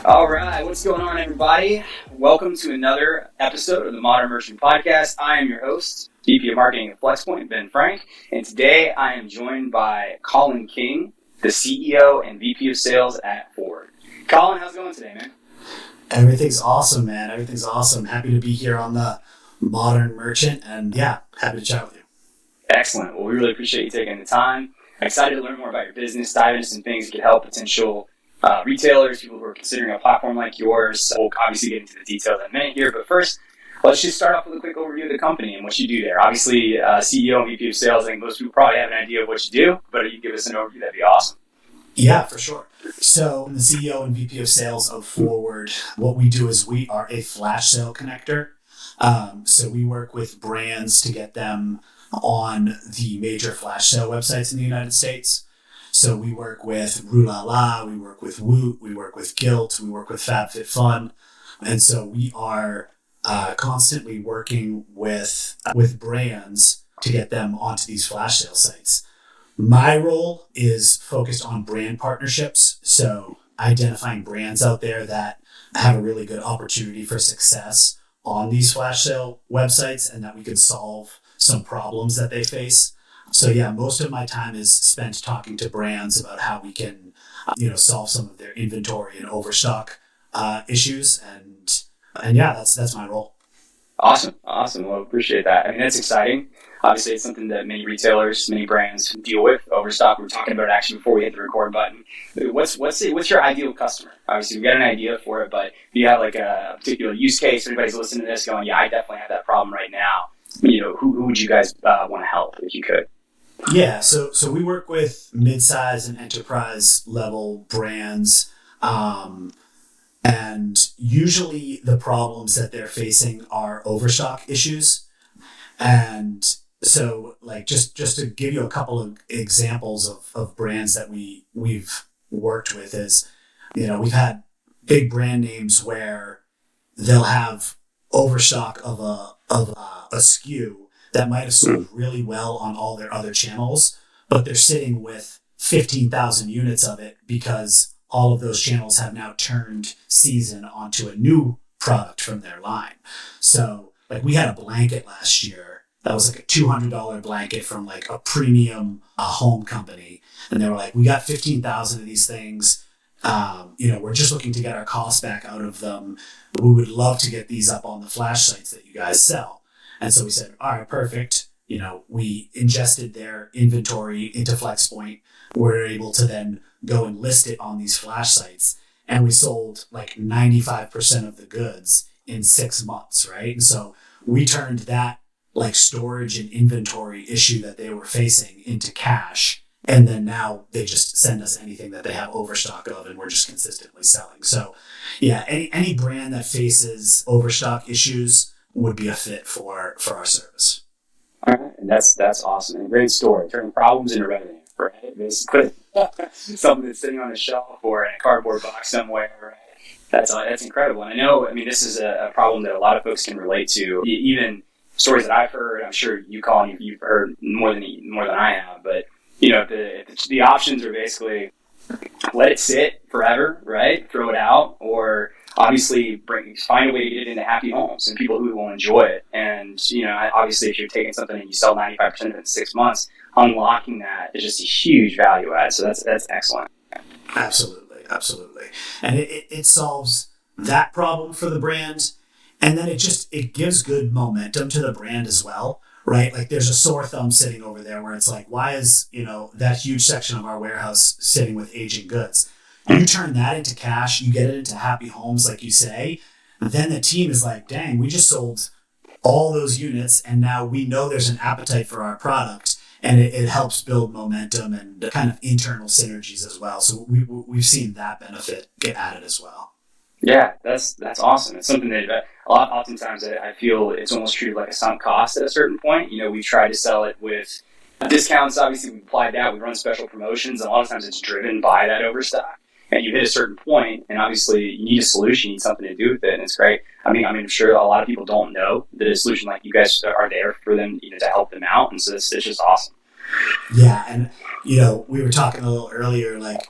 All right, what's going on, everybody? Welcome to another episode of the Modern Merchant Podcast. I am your host, VP of Marketing at Flxpoint, Ben Frank, and today I am joined by Colin King, the CEO and VP of Sales at Ford. Colin, how's it going today, man? Everything's awesome, man. Everything's awesome. Happy to be here on the Modern Merchant, and yeah, happy to chat with you. Excellent. Well, we really appreciate you taking the time. I'm excited to learn more about your business, dive into some things that could help potential retailers, people who are considering a platform like yours. We'll obviously get into the details in a minute here, but first, let's just start off with a quick overview of the company and what you do there. Obviously, CEO and VP of Sales, I think most people probably have an idea of what you do, but if you give us an overview, that'd be awesome. Yeah, for sure. So I'm the CEO and VP of Sales of Forward. What we do is we are a flash sale connector. So we work with brands to get them on the major flash sale websites in the United States. So we work with Roulala, we work with Woot, we work with Gilt, we work with FabFitFun. And so we are constantly working with brands to get them onto these flash sale sites. My role is focused on brand partnerships. So identifying brands out there that have a really good opportunity for success on these flash sale websites and that we can solve some problems that they face. So yeah, most of my time is spent talking to brands about how we can, solve some of their inventory and overstock issues, and yeah, that's my role. Awesome. Well, appreciate that. I mean, that's exciting. Obviously, it's something that many retailers, many brands deal with. Overstock. We were talking about it actually before we hit the record button. What's your ideal customer? Obviously, we got an idea for it, but do you have like a particular use case? Everybody's listening to this, going, "Yeah, I definitely have that problem right now." Who would you guys want to help if you could? Yeah, so we work with midsize and enterprise level brands, and usually the problems that they're facing are overstock issues. And so, like, just to give you a couple of examples of brands that we've worked with is, we've had big brand names where they'll have overstock of a SKU that might have sold really well on all their other channels, but they're sitting with 15,000 units of it because all of those channels have now turned season onto a new product from their line. So like we had a blanket last year that was like a $200 blanket from like a premium home company. And they were like, we got 15,000 of these things. We're just looking to get our costs back out of them. We would love to get these up on the flash sites that you guys sell. And so we said, all right, perfect. We ingested their inventory into Flxpoint. We're able to then go and list it on these flash sites. And we sold like 95% of the goods in 6 months, right? And so we turned that like storage and inventory issue that they were facing into cash. And then now they just send us anything that they have overstock of, and we're just consistently selling. So yeah, any brand that faces overstock issues would be a fit for our service. All right, and that's awesome. And great story, turning problems into revenue, right? Basically, something that's sitting on a shelf or in a cardboard box somewhere, right? That's incredible. And I mean, this is a problem that a lot of folks can relate to. Even stories that I've heard, I'm sure you, Colin, you've heard more than I have. But if the options are basically let it sit forever, right? Throw it out, or obviously find a way to get it into happy homes and people who will enjoy it. And, obviously if you're taking something and you sell 95% of it in 6 months, unlocking that is just a huge value add. So that's excellent. Absolutely. And it solves that problem for the brand. And then it gives good momentum to the brand as well, right? Like there's a sore thumb sitting over there where it's like, why is, that huge section of our warehouse sitting with aging goods? You turn that into cash, you get it into happy homes, like you say, then the team is like, dang, we just sold all those units and now we know there's an appetite for our product, and it helps build momentum and kind of internal synergies as well. So we've seen that benefit get added as well. Yeah, that's awesome. It's something that oftentimes I feel it's almost treated like a sunk cost at a certain point. We try to sell it with discounts. Obviously, we applied that. We run special promotions, and a lot of times it's driven by that overstock. and you hit a certain point, and obviously you need a solution, you need something to do with it, and it's great. I mean, I'm sure a lot of people don't know that a solution like you guys are there for them, to help them out, and so it's just awesome. Yeah, and we were talking a little earlier, like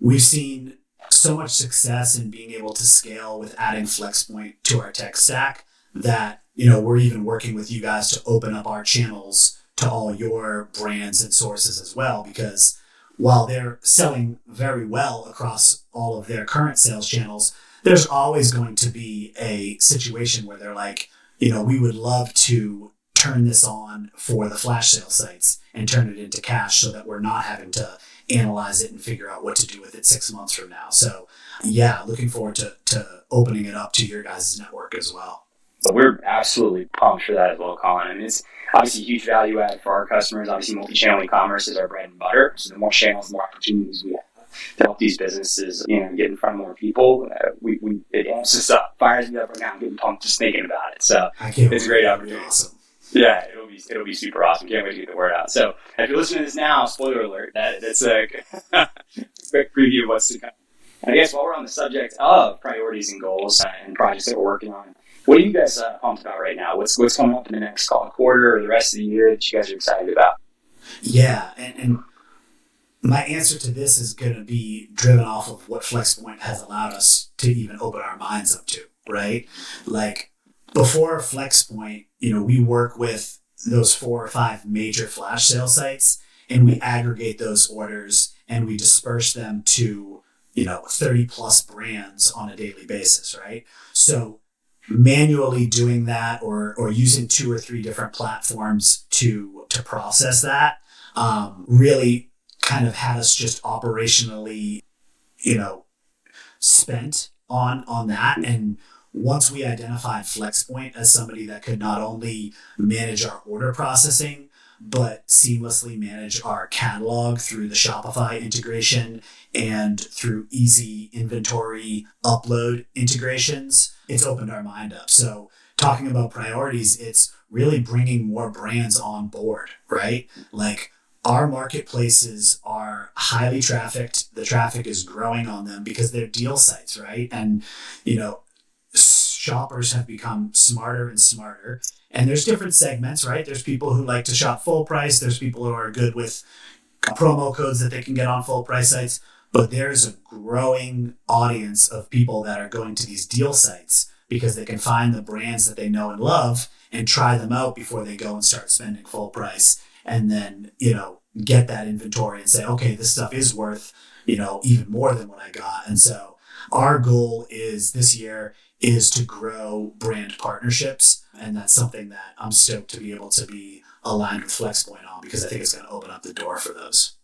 we've seen so much success in being able to scale with adding Flxpoint to our tech stack that we're even working with you guys to open up our channels to all your brands and sources as well, because while they're selling very well across all of their current sales channels, there's always going to be a situation where they're like, we would love to turn this on for the flash sale sites and turn it into cash so that we're not having to analyze it and figure out what to do with it 6 months from now. So yeah, looking forward to opening it up to your guys' network as well. But we're absolutely pumped for that as well, Colin. I mean, it's obviously a huge value add for our customers. Obviously, multi-channel e-commerce is our bread and butter. So the more channels, the more opportunities we have to help these businesses, get in front of more people. It amps us up, fires me up right now. I'm getting pumped just thinking about it. So it's a great opportunity. Awesome. Yeah, it'll be super awesome. Can't wait to get the word out. So if you're listening to this now, spoiler alert, that's a quick preview of what's to come. And I guess while we're on the subject of priorities and goals and projects that we're working on, what are you guys pumped about right now? What's coming up in the next quarter or the rest of the year that you guys are excited about? Yeah, and my answer to this is going to be driven off of what Flxpoint has allowed us to even open our minds up to, right? Like before Flxpoint, we work with those 4 or 5 major flash sale sites, and we aggregate those orders and we disperse them to 30 plus brands on a daily basis, right? So manually doing that or using 2 or 3 different platforms to process that really kind of had us just operationally spent on that. And once we identified Flxpoint as somebody that could not only manage our order processing but seamlessly manage our catalog through the Shopify integration and through easy inventory upload integrations, it's opened our mind up. So talking about priorities, it's really bringing more brands on board, right? Like our marketplaces are highly trafficked. The traffic is growing on them because they're deal sites, right? And, shoppers have become smarter and smarter. And there's different segments, right? There's people who like to shop full price. There's people who are good with promo codes that they can get on full price sites. But there's a growing audience of people that are going to these deal sites because they can find the brands that they know and love and try them out before they go and start spending full price. And then, get that inventory and say, okay, this stuff is worth, even more than what I got. And so our goal is this year is to grow brand partnerships. And that's something that I'm stoked to be able to be aligned with Flxpoint on, because I think it's going to open up the door for those.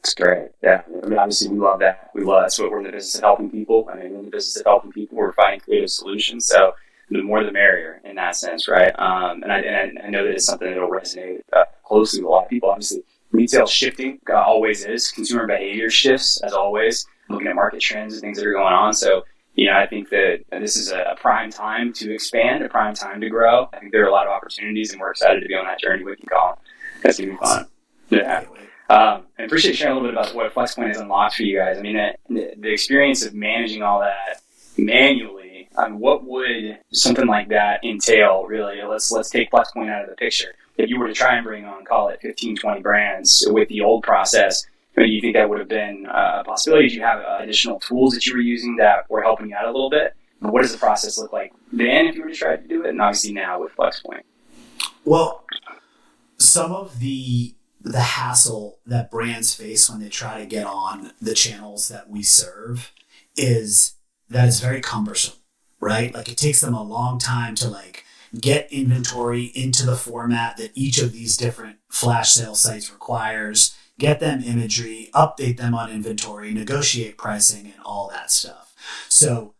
It's great. Yeah. I mean, obviously we love that. That's what we're in the business of helping people. I mean, we're in the business of helping people. We're finding creative solutions. So the more the merrier in that sense, right? And I know that it's something that will resonate closely with a lot of people. Obviously, retail shifting always is. Consumer behavior shifts as always. Looking at market trends and things that are going on. So, I think that this is a prime time to expand, a prime time to grow. I think there are a lot of opportunities, and we're excited to be on that journey with you, Colin. That's going to be fun. Yeah. I appreciate sharing a little bit about what Flxpoint has unlocked for you guys. I mean, the experience of managing all that manually, what would something like that entail, really? Let's take Flxpoint out of the picture. If you were to try and bring on, call it 15, 20 brands with the old process, do you think that would have been a possibility? Did you have additional tools that you were using that were helping you out a little bit? What does the process look like then if you were to try to do it, and obviously now with Flxpoint? Well, some of the hassle that brands face when they try to get on the channels that we serve is that it's very cumbersome, right? Like it takes them a long time to get inventory into the format that each of these different flash sale sites requires, get them imagery, update them on inventory, negotiate pricing, and all that stuff. So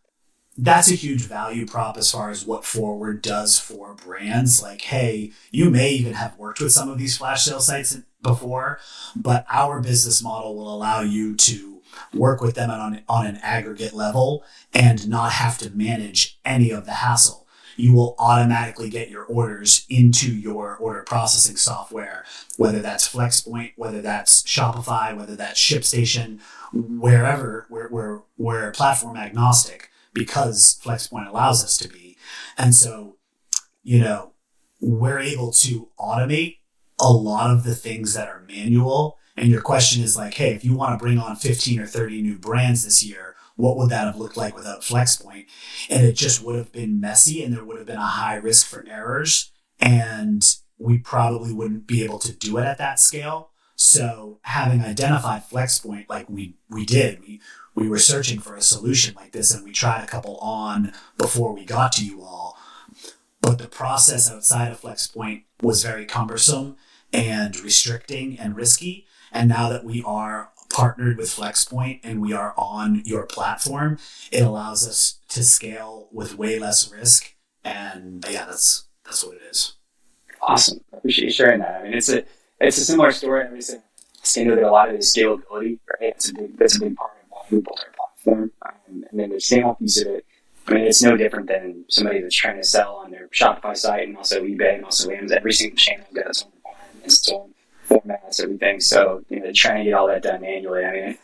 that's a huge value prop as far as what Forward does for brands. Like, hey, you may even have worked with some of these flash sale sites before, but our business model will allow you to work with them on an aggregate level and not have to manage any of the hassle. you will automatically get your orders into your order processing software, whether that's Flexpoint, whether that's Shopify, whether that's ShipStation, wherever. We're platform agnostic because Flexpoint allows us to be. And so, we're able to automate a lot of the things that are manual. And your question is like, hey, if you want to bring on 15 or 30 new brands this year, what would that have looked like without Flexpoint? And it just would have been messy, and there would have been a high risk for errors, and we probably wouldn't be able to do it at that scale. So having identified Flexpoint like we did, we were searching for a solution like this, and we tried a couple on before we got to you all. But the process outside of Flexpoint was very cumbersome and restricting and risky. And now that we are partnered with Flexpoint and we are on your platform, it allows us to scale with way less risk. And yeah, that's what it is. Awesome. I appreciate you sharing that. I mean, it's a similar story. I mean, I know that a lot of it is scalability, right? That's a big part of why we built our platform. And then the scale piece of it, I mean, it's no different than somebody that's trying to sell on their Shopify site and also eBay and also Amazon. Every single channel has got its own requirements, its own formats, everything. So, trying to get all that done manually, I mean,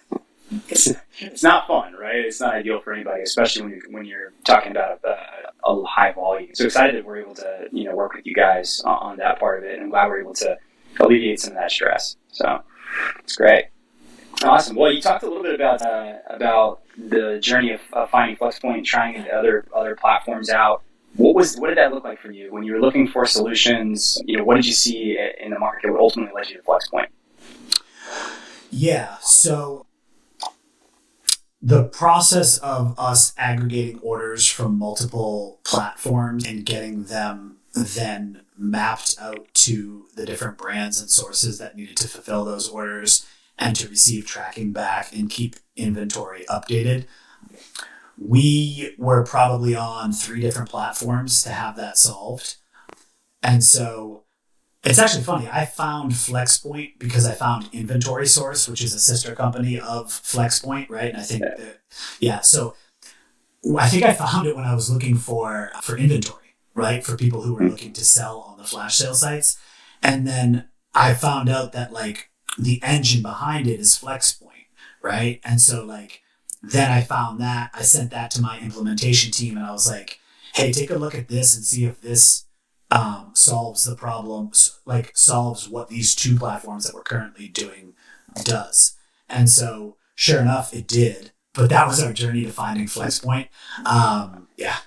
it's not fun, right? It's not ideal for anybody, especially when you're talking about a high volume. So excited that we're able to, work with you guys on that part of it. And I'm glad we're able to alleviate some of that stress. So it's great. Awesome. Well, you talked a little bit about the journey of finding Flexpoint, trying the other platforms out. What did that look like for you when you were looking for solutions? What did you see in the market that ultimately led you to Flexpoint? Yeah. So the process of us aggregating orders from multiple platforms and getting them then mapped out to the different brands and sources that needed to fulfill those orders and to receive tracking back and keep inventory updated. We were probably on 3 different platforms to have that solved. And so it's actually funny. I found Flexpoint because I found Inventory Source, which is a sister company of Flexpoint, right? And I think so I think I found it when I was looking for inventory, right? For people who were looking to sell on the flash sale sites. And then I found out that the engine behind it is Flexpoint, right? And so then I found that, I sent that to my implementation team, and I was like, hey, take a look at this and see if this solves the problem, solves what these 2 platforms that we're currently doing does. And so sure enough, it did. But that was our journey to finding Flexpoint. Yeah.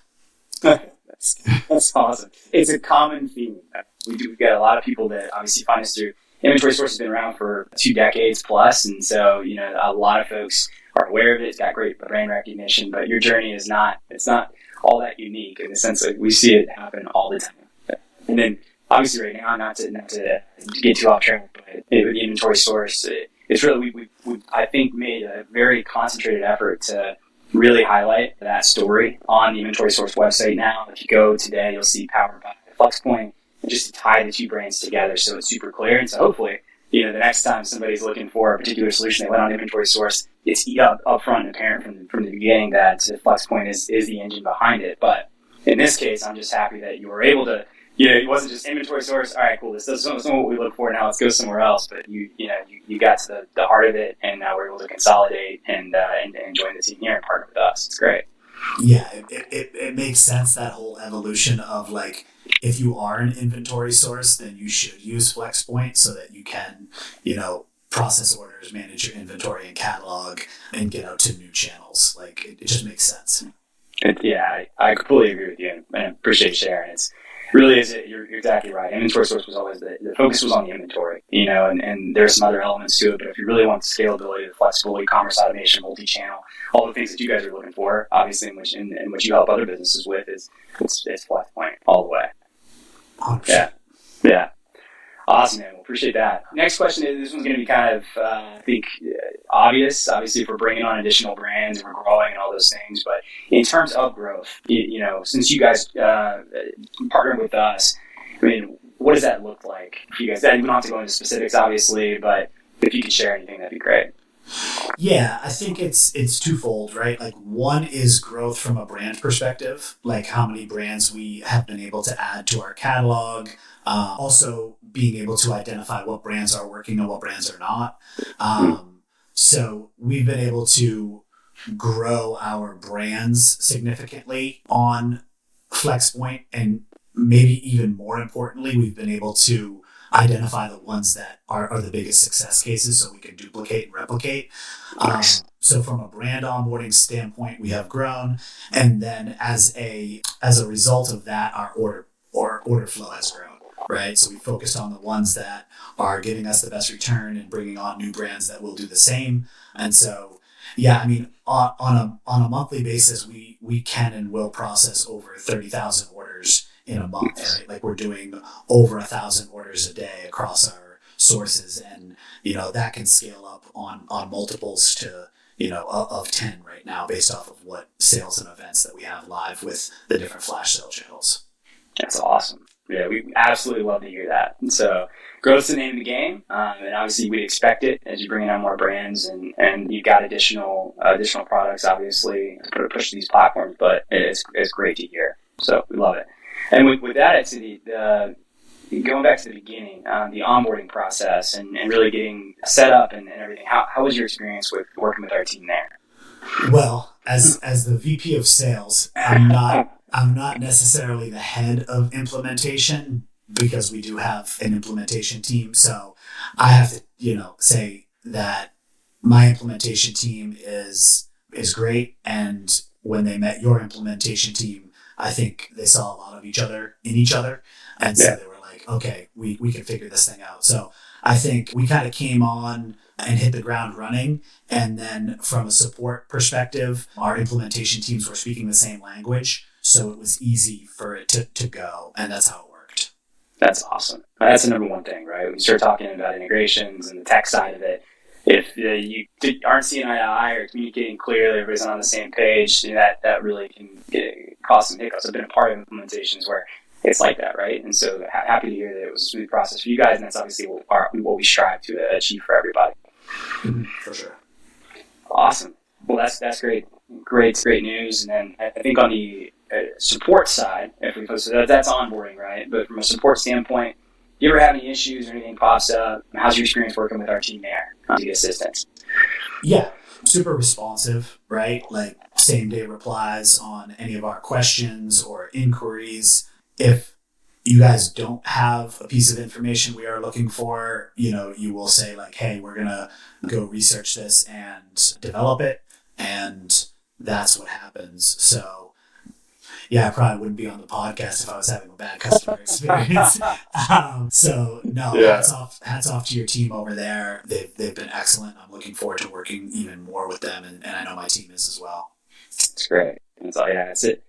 That's awesome. It's a common theme. We've got a lot of people that obviously find us through Inventory Source. Has been around for 2 decades plus, and so a lot of folks are aware of it. It's got great brand recognition, but your journey is not. It's not all that unique in the sense that we see it happen all the time. And then obviously right now, not to get too off track, but with the Inventory Source, it's really we I think made a very concentrated effort to really highlight that story on the Inventory Source website. Now, if you go today, you'll see powered by Flexpoint, just to tie the 2 brands together so it's super clear. And so hopefully, the next time somebody's looking for a particular solution, they went on Inventory Source, it's up front and apparent from the beginning that Flexpoint is the engine behind it. But in this case, I'm just happy that you were able to, it wasn't just Inventory Source, all right, cool, this is what we look for now, let's go somewhere else. But you got to the heart of it, and now we're able to consolidate and join the team here and partner with us. It's great. Yeah, it makes sense, that whole evolution of if you are an Inventory Source, then you should use Flexpoint so that you can, process orders, manage your inventory and catalog, and get out to new channels. It just makes sense. I completely agree with you, and I appreciate sharing. It's really is. You're exactly right. Inventory Source was always the focus was on the inventory, and there's some other elements to it. But if you really want scalability, the flexible e-commerce automation, multi-channel, all the things that you guys are looking for, obviously, in which you help other businesses with, it's Flexpoint all the way. 100%. Yeah. Awesome, man. Well, appreciate that. Next question is, this one's going to be kind of, I think, obvious. Obviously, if we're bringing on additional brands and we're growing and all those things, but in terms of growth, since you guys partnered with us, I mean, what does that look like for you guys? You don't have to go into specifics, obviously, but if you could share anything, that'd be great. Yeah, I think it's twofold, right? Like one is growth from a brand perspective, like how many brands we have been able to add to our catalog. Also being able to identify what brands are working and what brands are not. So we've been able to grow our brands significantly on Flexpoint, and maybe even more importantly, we've been able to identify the ones that are the biggest success cases so we can duplicate and replicate. So from a brand onboarding standpoint, we have grown, and then as a result of that, our order flow has grown. Right, so we focused on the ones that are giving us the best return and bringing on new brands that will do the same. And so, yeah, I mean, on a monthly basis, we can and will process over 30,000 orders in a month. Right, like we're doing over 1,000 orders a day across our sources, and that can scale up on multiples to of 10 right now, based off of what sales and events that we have live with the different flash sale channels. That's awesome. Yeah, we absolutely love to hear that. And so growth's the name of the game. And obviously we'd expect it as you bring on more brands and you've got additional products, obviously, to push these platforms, but it's great to hear. So we love it. And with that, I'd say going back to the beginning, the onboarding process and really getting set up and everything, how was your experience with working with our team there? Well, as the VP of sales, I'm not necessarily the head of implementation because we do have an implementation team. So I have to, say that my implementation team is great. And when they met your implementation team, I think they saw a lot of each other. And so they were like, okay, we can figure this thing out. So I think we kind of came on and hit the ground running. And then from a support perspective, our implementation teams were speaking the same language. So it was easy for it to go, and that's how it worked. That's awesome. That's the number one thing, right? When you start talking about integrations and the tech side of it, if you aren't seeing eye to eye or communicating clearly, everybody's on the same page, that really can cause some hiccups. I've been a part of implementations where it's like that, right? And so happy to hear that it was a smooth process for you guys, and that's obviously what we strive to achieve for everybody. For sure. Awesome. Well, that's great. Great news. And then I think on the support side, so that's onboarding, right? But from a support standpoint, do you ever have any issues or anything pops up? How's your experience working with our team there to get assistance? Yeah, super responsive, right? Like same day replies on any of our questions or inquiries. If you guys don't have a piece of information we are looking for, you will say like, hey, we're going to go research this and develop it. And that's what happens. So, yeah, I probably wouldn't be on the podcast if I was having a bad customer experience. Hats off to your team over there. They've been excellent. I'm looking forward to working even more with them, and I know my team is as well. That's great. That's it.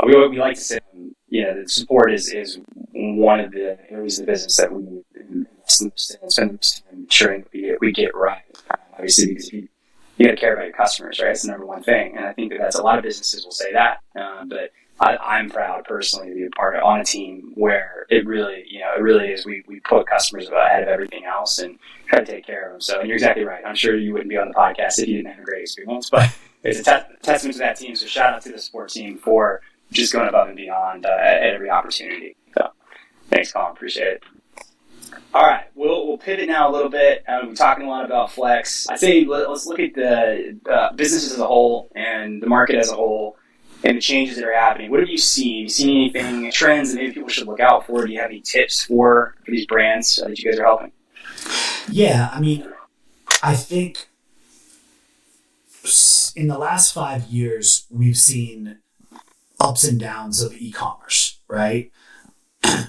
We like to say, the support is one of the areas of the business that we spend time ensuring we get right. Obviously, because you got to care about your customers, right? It's the number one thing. And I think that's a lot of businesses will say that. But I'm proud personally to be a part on a team where it really is. We put customers ahead of everything else and try to take care of them. So, and you're exactly right. I'm sure you wouldn't be on the podcast if you didn't have a great experience, but it's a testament to that team. So shout out to the support team for just going above and beyond at every opportunity. So thanks, Colin. Appreciate it. All right, we'll pivot now a little bit. We're talking a lot about Flex. I say let's look at the businesses as a whole and the market as a whole and the changes that are happening. What have you seen? Have you seen anything, trends that maybe people should look out for? Do you have any tips for these brands that you guys are helping? Yeah, I mean, I think in the last 5 years, we've seen ups and downs of e-commerce, right?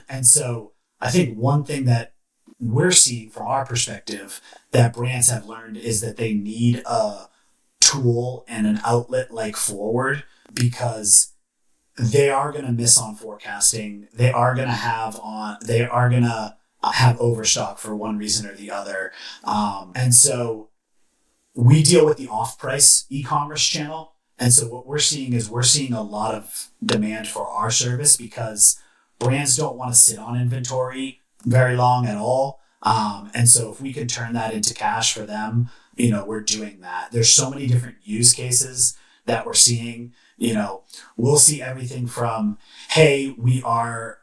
And so I think one thing that we're seeing from our perspective that brands have learned is that they need a tool and an outlet like Forward, because they are going to miss on forecasting. They are going to have overstock for one reason or the other. And so we deal with the off-price e-commerce channel. And so what we're seeing is a lot of demand for our service because brands don't want to sit on inventory very long at all. And so if we can turn that into cash for them, we're doing that. There's so many different use cases that we're seeing. We'll see everything from, hey, we are,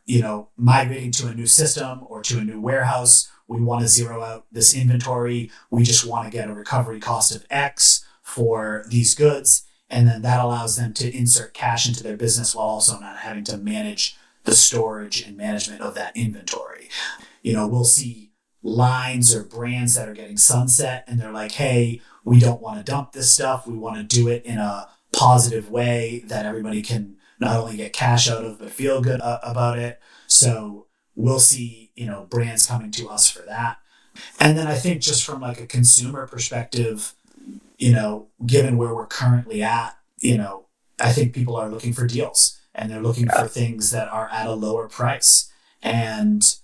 migrating to a new system or to a new warehouse. We want to zero out this inventory. We just want to get a recovery cost of X for these goods. And then that allows them to insert cash into their business while also not having to manage the storage and management of that inventory. We'll see lines or brands that are getting sunset and they're like, hey, we don't want to dump this stuff. We want to do it in a positive way that everybody can not only get cash out of, but feel good about it. So we'll see, brands coming to us for that. And then I think just from like a consumer perspective, given where we're currently at, I think people are looking for deals and they're looking for things that are at a lower price. And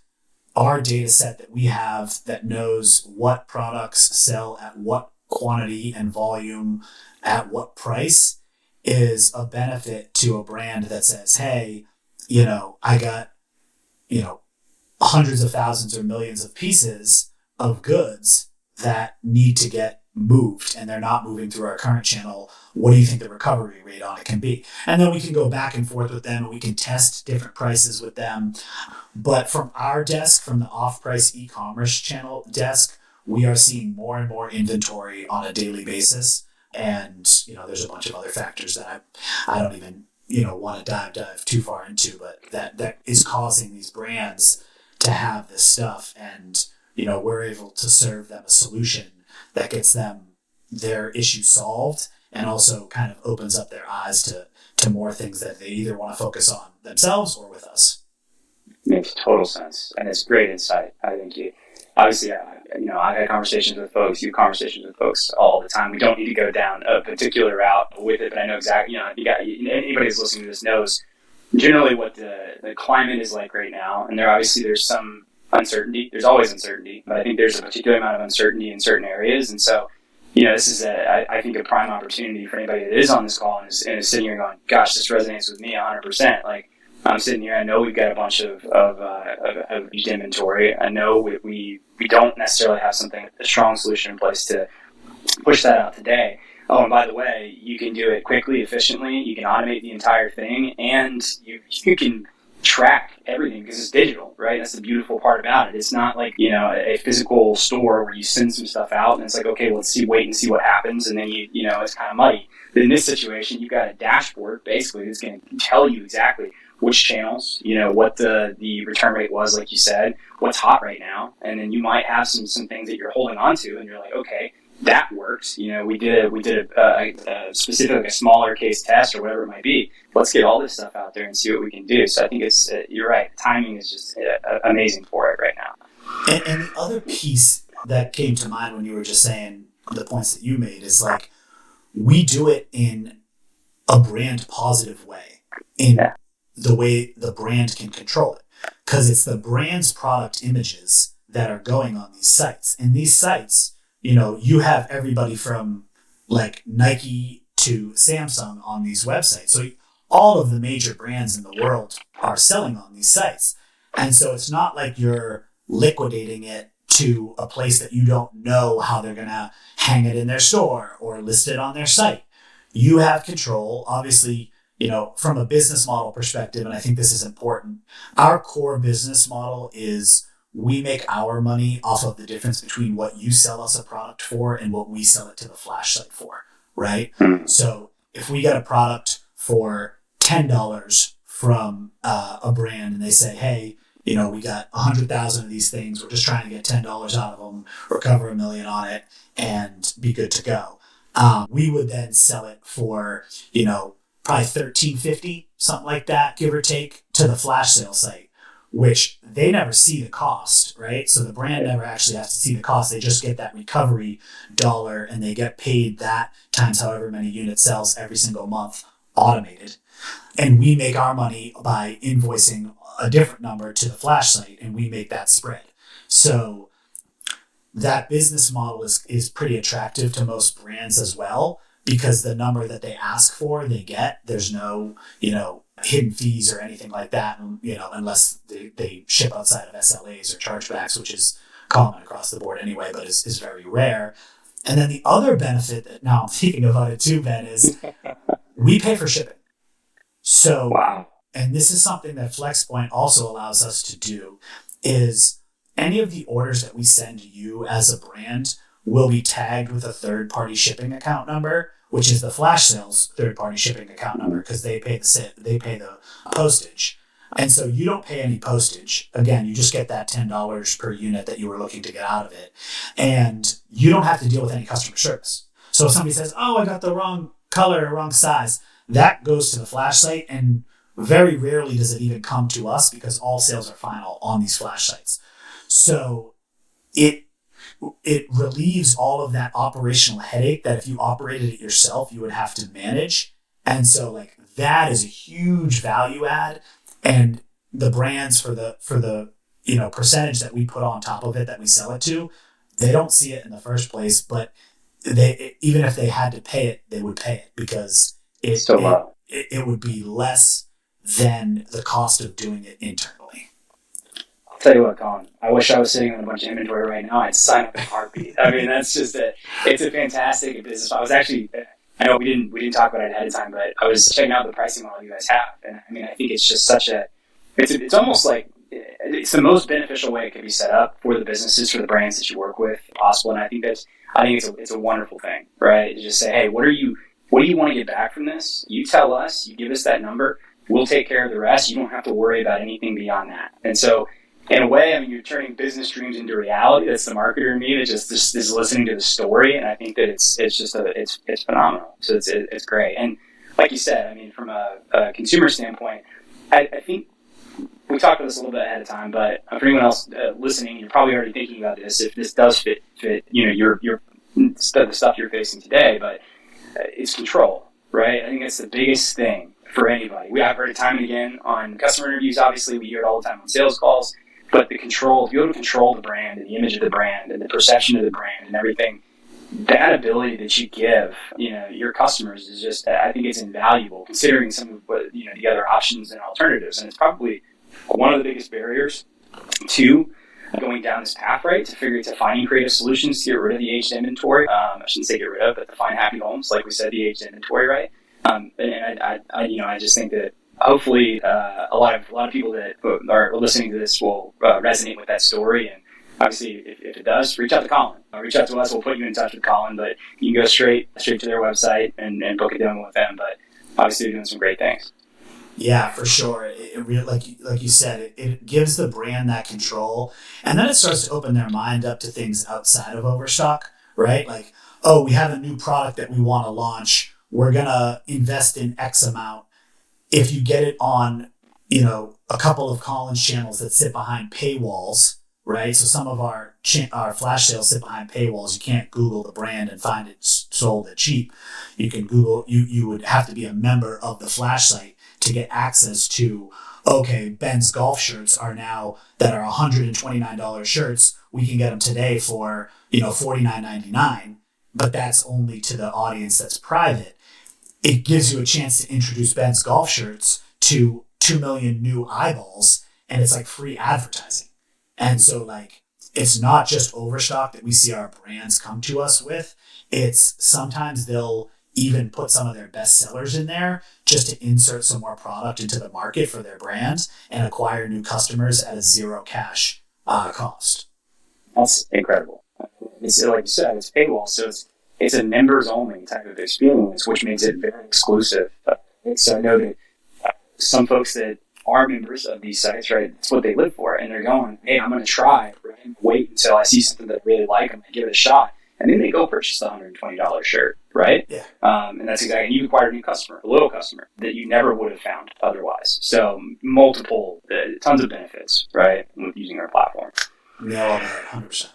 our data set that we have that knows what products sell at what quantity and volume at what price is a benefit to a brand that says, hey, I got, hundreds of thousands or millions of pieces of goods that need to get moved and they're not moving through our current channel. What do you think the recovery rate on it can be? And then we can go back and forth with them and we can test different prices with them. But from our desk, from the off-price e-commerce channel desk, we are seeing more and more inventory on a daily basis. And, there's a bunch of other factors that I don't even, want to dive too far into, but that is causing these brands to have this stuff. And, we're able to serve them a solution that gets them their issue solved and also kind of opens up their eyes to more things that they either want to focus on themselves or with us. Makes total sense. And it's great insight. I think obviously, I've had conversations with folks, all the time. We don't need to go down a particular route with it, but I know exactly, anybody who's listening to this knows generally what the climate is like right now. And there's some uncertainty. There's always uncertainty, but I think there's a particular amount of uncertainty in certain areas. And so, this is I think a prime opportunity for anybody that is on this call and is sitting here going, gosh, this resonates with me 100%. Like, I'm sitting here, I know we've got a bunch of used inventory. I know we don't necessarily have a strong solution in place to push that out today. Oh, and by the way, you can do it quickly, efficiently. You can automate the entire thing, and you can track everything because it's digital, right? That's the beautiful part about it. It's not like, a physical store where you send some stuff out and it's like, okay, wait and see what happens. And then it's kind of muddy. But in this situation, you've got a dashboard basically that's going to tell you exactly which channels, what the return rate was, like you said, what's hot right now. And then you might have some things that you're holding on to and you're like, okay, that works. We did a specific, a smaller case test or whatever it might be. Let's get all this stuff out there and see what we can do. So I think you're right. Timing is just amazing for it right now. And the other piece that came to mind when you were just saying the points that you made is like, we do it in a brand positive way, in the way the brand can control it, because it's the brand's product images that are going on these sites. And these sites, you have everybody from like Nike to Samsung on these websites. So all of the major brands in the world are selling on these sites. And so it's not like you're liquidating it to a place that you don't know how they're going to hang it in their store or list it on their site. You have control, obviously, from a business model perspective, and I think this is important. Our core business model is we make our money off of the difference between what you sell us a product for and what we sell it to the flash site for, right? So if we get a product for $10 from a brand and they say, hey, we got 100,000 of these things. We're just trying to get $10 out of them, recover $1 million on it, and be good to go. We would then sell it for, probably $13.50, something like that, give or take, to the flash sale site, which they never see the cost, right? So the brand never actually has to see the cost. They just get that recovery dollar and they get paid that times however many units sells every single month, automated. And we make our money by invoicing a different number to the flash site and we make that spread. So that business model is pretty attractive to most brands as well, because the number that they ask for, they get. There's no, hidden fees or anything like that, unless they ship outside of SLAs or chargebacks, which is common across the board anyway, but is very rare. And then the other benefit that now I'm thinking about it too, Ben, is we pay for shipping. So, wow. And this is something that Flexpoint also allows us to do, is any of the orders that we send you as a brand will be tagged with a third-party shipping account number, which is the flash sales third-party shipping account number, because they pay the postage. And so you don't pay any postage. Again, you just get that $10 per unit that you were looking to get out of it. And you don't have to deal with any customer service. So if somebody says, oh, I got the wrong color or wrong size, that goes to the flash site, and very rarely does it even come to us because all sales are final on these flash sites. So it relieves all of that operational headache that if you operated it yourself, you would have to manage. And so like that is a huge value add. And the brands for the percentage that we put on top of it that we sell it to, they don't see it in the first place, but even if they had to pay it, they would pay it because it would be less than the cost of doing it internally. I'll tell you what, Colin, I wish I was sitting on a bunch of inventory right now. I'd sign up in a heartbeat. I mean, that's just it's a fantastic business. I was actually, I know we didn't talk about it ahead of time, but I was checking out the pricing model you guys have. And I mean, I think it's just it's almost like, it's the most beneficial way it can be set up for the businesses, for the brands that you work with, if possible. And I think it's a wonderful thing, right? To just say, hey, what do you want to get back from this? You tell us, you give us that number, we'll take care of the rest. You don't have to worry about anything beyond that. And so, in a way, I mean, you're turning business dreams into reality. That's the marketer in me that just is listening to the story, and I think that it's phenomenal. So it's great. And like you said, I mean, from a consumer standpoint, I think we talked about this a little bit ahead of time, but for anyone else listening, you're probably already thinking about this. If this does fit, your the stuff you're facing today, but it's control, right? I think that's the biggest thing for anybody. I've heard it time and again on customer interviews. Obviously, we hear it all the time on sales calls. But the control, if you're able to control the brand and the image of the brand and the perception of the brand and everything, that ability that you give, your customers is just, I think it's invaluable considering some of what, the other options and alternatives. And it's probably one of the biggest barriers to going down this path, right? To finding creative solutions to get rid of the aged inventory. I shouldn't say get rid of, but to find happy homes, like we said, the aged inventory, right? And I just think that hopefully a lot of people that are listening to this will resonate with that story. And obviously, if it does, reach out to Colin. Reach out to us. We'll put you in touch with Colin. But you can go straight to their website and book a demo with them. But obviously, they're doing some great things. Yeah, for sure. It really, like you said, it gives the brand that control, and then it starts to open their mind up to things outside of Overstock, right? Like, oh, we have a new product that we want to launch. We're gonna invest in X amount. If you get it on, a couple of Colin's channels that sit behind paywalls, right? So some of our flash sales sit behind paywalls. You can't Google the brand and find it sold at cheap. You can Google. You would have to be a member of the flash site to get access to. Okay, Ben's golf shirts are now that are $129 shirts. We can get them today for $49.99, but that's only to the audience that's private. It gives you a chance to introduce Ben's golf shirts to 2 million new eyeballs, and it's like free advertising. And so it's not just Overstock that we see our brands come to us with. It's sometimes they'll even put some of their best sellers in there just to insert some more product into the market for their brands and acquire new customers at a zero cash cost. That's incredible. It's like you said, it's paywall, so it's a members-only type of experience, which makes it very exclusive. So I know that some folks that are members of these sites, right, that's what they live for, and they're going, hey, I'm going to try, right? Wait until I see something that I really like, I'm going to give it a shot, and then they go purchase the $120 shirt, right? Yeah. And that's exactly, and you acquire a new customer, a loyal customer that you never would have found otherwise. So multiple, tons of benefits, right, with using our platform. No, 100%.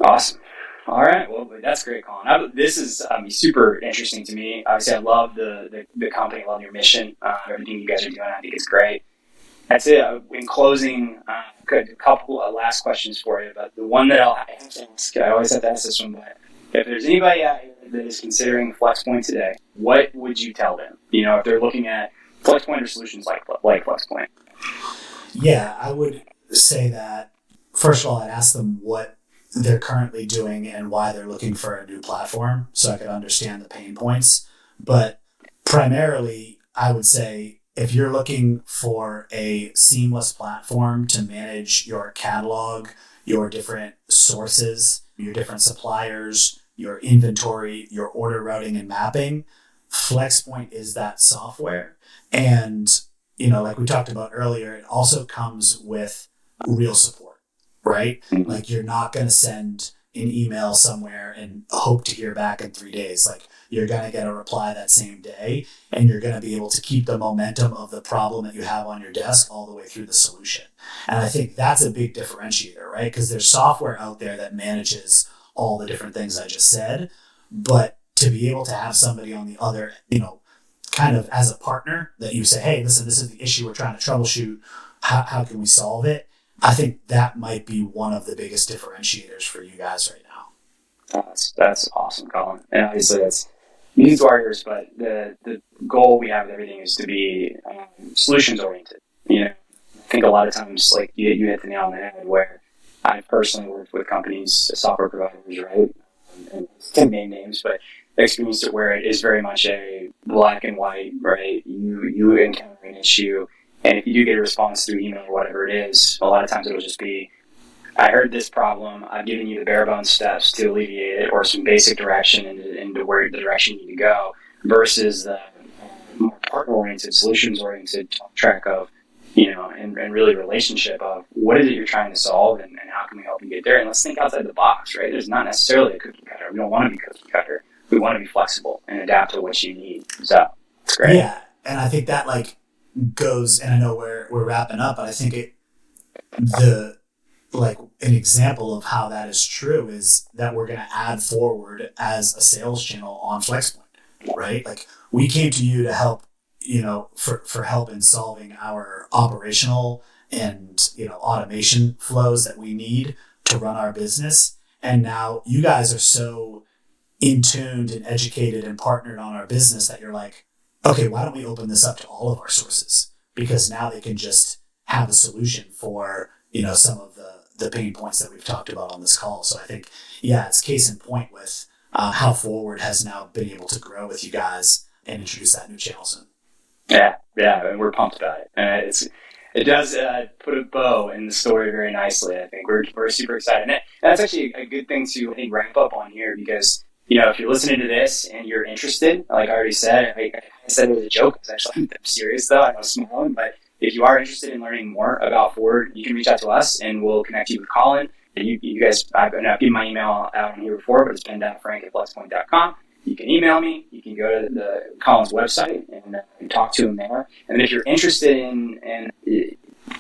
Awesome. All right. Well, that's great, Colin. This is super interesting to me. Obviously, I love the company. I love your mission, everything you guys are doing. I think it's great. That's it. In closing, a couple of last questions for you. But the one that I have to ask, I always have to ask this one, but if there's anybody out here that is considering Flexpoint today, what would you tell them? If they're looking at Flexpoint or solutions like Flexpoint. Yeah, I would say that first of all, I'd ask them what they're currently doing and why they're looking for a new platform so I could understand the pain points. But primarily, I would say if you're looking for a seamless platform to manage your catalog, your different sources, your different suppliers, your inventory, your order routing and mapping, Flxpoint is that software. And, like we talked about earlier, it also comes with real support, right? Like you're not going to send an email somewhere and hope to hear back in 3 days. Like you're going to get a reply that same day, and you're going to be able to keep the momentum of the problem that you have on your desk all the way through the solution. And I think that's a big differentiator, right? Because there's software out there that manages all the different things I just said, but to be able to have somebody on the other, kind of as a partner that you say, hey, listen, this is the issue we're trying to troubleshoot. How can we solve it? I think that might be one of the biggest differentiators for you guys right now. That's awesome, Colin. And obviously that's means warriors, but the goal we have with everything is to be solutions oriented. I think a lot of times, like you hit the nail on the head, where I've personally worked with companies, software providers, right? And to name names, but experienced it where it is very much a black and white, right? You encounter an issue, and if you do get a response through email or whatever it is, a lot of times it'll just be, I heard this problem, I've given you the bare bones steps to alleviate it, or some basic direction into where the direction you need to go, versus the more partner-oriented, solutions-oriented track of, and really relationship of what is it you're trying to solve, and how can we help you get there? And let's think outside the box, right? There's not necessarily a cookie cutter. We don't want to be cookie cutter. We want to be flexible and adapt to what you need. So it's great. Yeah, and I think that goes, and I know we're wrapping up, but I think an example of how that is true is that we're going to add forward as a sales channel on Flxpoint, right? Like we came to you to help, for help in solving our operational and, automation flows that we need to run our business. And now you guys are so in tuned and educated and partnered on our business that you're like, okay, why don't we open this up to all of our sources? Because now they can just have a solution for, some of the pain points that we've talked about on this call. So I think, it's case in point with how Forward has now been able to grow with you guys and introduce that new channel soon. Yeah, and we're pumped about it. And it does put a bow in the story very nicely. I think we're super excited. And that's actually a good thing to, I think, wrap up on here, because if you're listening to this and you're interested, like I already said, I said it was a joke. It's actually I'm serious though. I know smiling, but if you are interested in learning more about Forward, you can reach out to us and we'll connect you with Colin. You guys, I've given my email out on here before, but it's ben.frank@flxpoint.com. You can email me. You can go to the Colin's website and talk to him there. And if you're interested in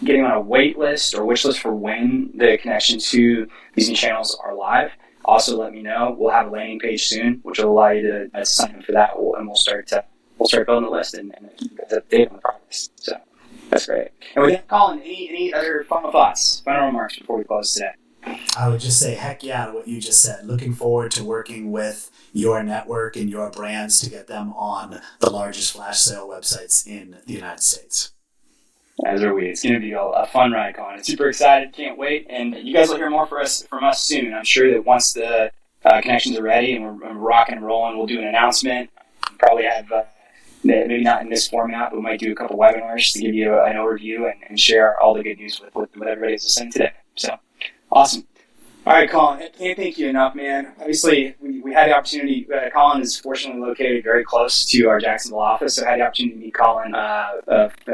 getting on a wait list or wish list for when the connection to these new channels are live, also let me know. We'll have a landing page soon, which will allow you to sign up for that, and we'll start building the list and keep you guys updated on the progress. So that's great. And with that, Colin, any other final thoughts, final remarks before we close today? I would just say, heck yeah, to what you just said. Looking forward to working with your network and your brands to get them on the largest flash sale websites in the United States. As are we. It's going to be a fun ride, Colin. I'm super excited. Can't wait. And you guys will hear more from us soon. I'm sure that once the connections are ready and we're rocking and rolling, we'll do an announcement. Probably have, maybe not in this format, but we might do a couple webinars to give you an overview and share all the good news with everybody that's listening today. So, awesome. All right, Colin, I can't thank you enough, man. Obviously, we had the opportunity. Colin is fortunately located very close to our Jacksonville office, so I had the opportunity to meet Colin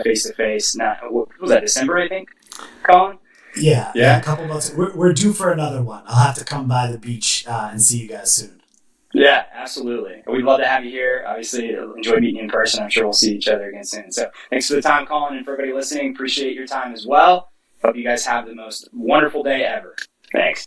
face-to-face. What was that, December, I think, Colin? Yeah, a couple months. We're due for another one. I'll have to come by the beach and see you guys soon. Yeah, absolutely. We'd love to have you here. Obviously, enjoy meeting you in person. I'm sure we'll see each other again soon. So thanks for the time, Colin, and for everybody listening. Appreciate your time as well. Hope you guys have the most wonderful day ever. Thanks.